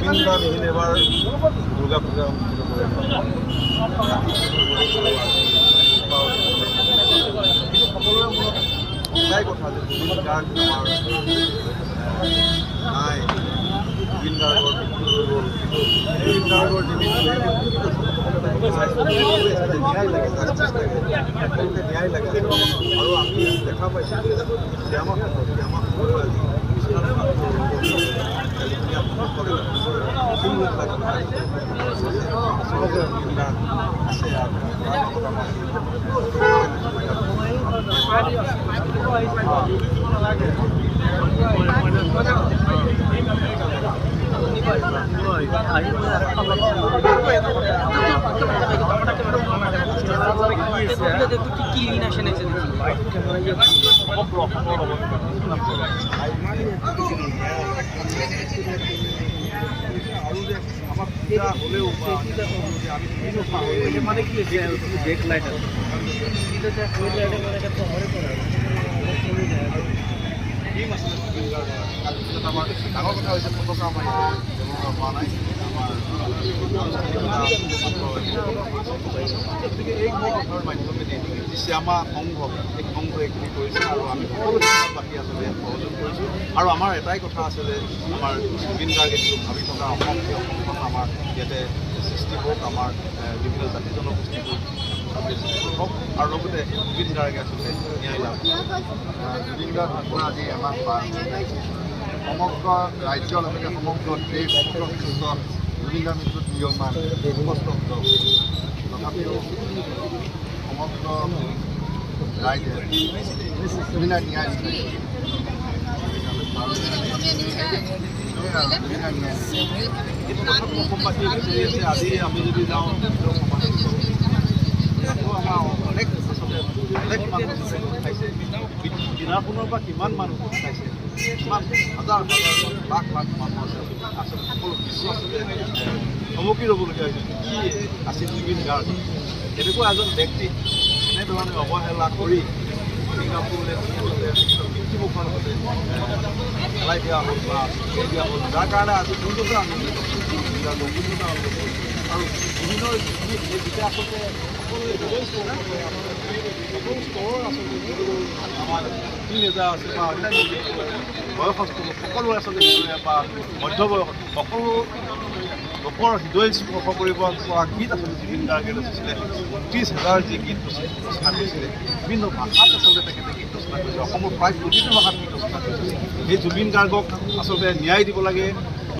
জুবিনদাবিহীন এবাৰ দুৰ্গা পূজা অনুষ্ঠিত কৰে কিন্তু সকলোৰে মনত এটাই কথা যে জুবিন গাৰ্গ আমাৰ নাই। জুবিন গাৰ্গৰ মৃত্যু হৈ গ'ল, কিন্তু জুবিন গাৰ্গৰ ন্যায় লাগে, জাষ্টিছ লাগে, সকলোকে ন্যায় লাগে। আৰু আমি দেখা পাইছোঁ যে আমাৰ সকলো আজি আমাৰ পূজা হলেও মানে কি ব্ৰেক লাইট আছে আমাৰ ডাঙৰ কথা হৈছে পতাকা আমাৰ ব্যৱহাৰ হোৱা নাই। গতিকে এই ঘৰৰ মাধ্যমেদি যি শ্যামা সংঘ এই সংঘ এইখিনি কৰিছে আৰু আমি সকলো বাকী আচলতে সহযোগ কৰিছোঁ। আৰু আমাৰ এটাই কথা আছে যে আমাৰ জুবিন গাৰ্গে যিটো ভাবি থকা অসম সেই অসমখন আমাৰ ইয়াতে সৃষ্টি হওক, আমাৰ বিভিন্ন জাতি জনগোষ্ঠীবোৰ হওক, আৰু লগতে জুবিন গাৰ্গে আচলতে ন্যায় লাভ জুবিন গাৰ্গ আজি আমাক সমগ্ৰ ৰাজ্যৰ লগতে সমগ্ৰ দেশ সমগ্ৰ বিশ্বৰ জুবিন গাৰ্গ মৃত্যুত নিয়মান কষ্ট তথাপিও সমগ্ৰ ৰাইজে জুবিনাৰ ন্যায় অসমবাসী বিচাৰি আছে। আজি আমি যদি যাওঁ আমাৰ অনেক আচলতে অনেক মানুহ খাইছে, দিনাৰখনৰ পৰা কিমান মানুহ খাইছে, কিমান হাজাৰ হাজাৰ লাখ লাখ মানুহ আছে আচলতে সকলো বিশ্ব আচলতে থমকি ৰ'বলগীয়া হৈছে। কি আছিল জুবিন গাৰ্গ এনেকুৱা এজন ব্যক্তি এনেধৰণে অৱহেলা কৰি মৃত্যুমুখৰ লগতে পেলাই দিয়া হ'ল বা দিয়া হ'ল, যাৰ কাৰণে আজি পৰ্যন্ত আমি আৰু বিভিন্ন যেতিয়া আচলতে সকলো স্তৰৰ আচলতে যিবোৰ আমাৰ টিনেজাৰ আছে বা অন্যান্য বয়সস্থ সকলোৰে আচলতে বা মধ্যবয়সত সকলো লোকৰ হৃদয় স্পৰ্শ কৰিব পৰা গীত আচলতে জুবিন গাৰ্গে ৰচিছিলে। 30,000 যি গীত ৰচনা কৰিছিলে, বিভিন্ন ভাষাত আচলতে তেখেতে গীত ৰচনা কৰিছে, অসমৰ প্ৰায় প্ৰতিটো ভাষাত গীত ৰচনা কৰিছে। সেই জুবিন গাৰ্গক আচলতে ন্যায় দিব লাগে।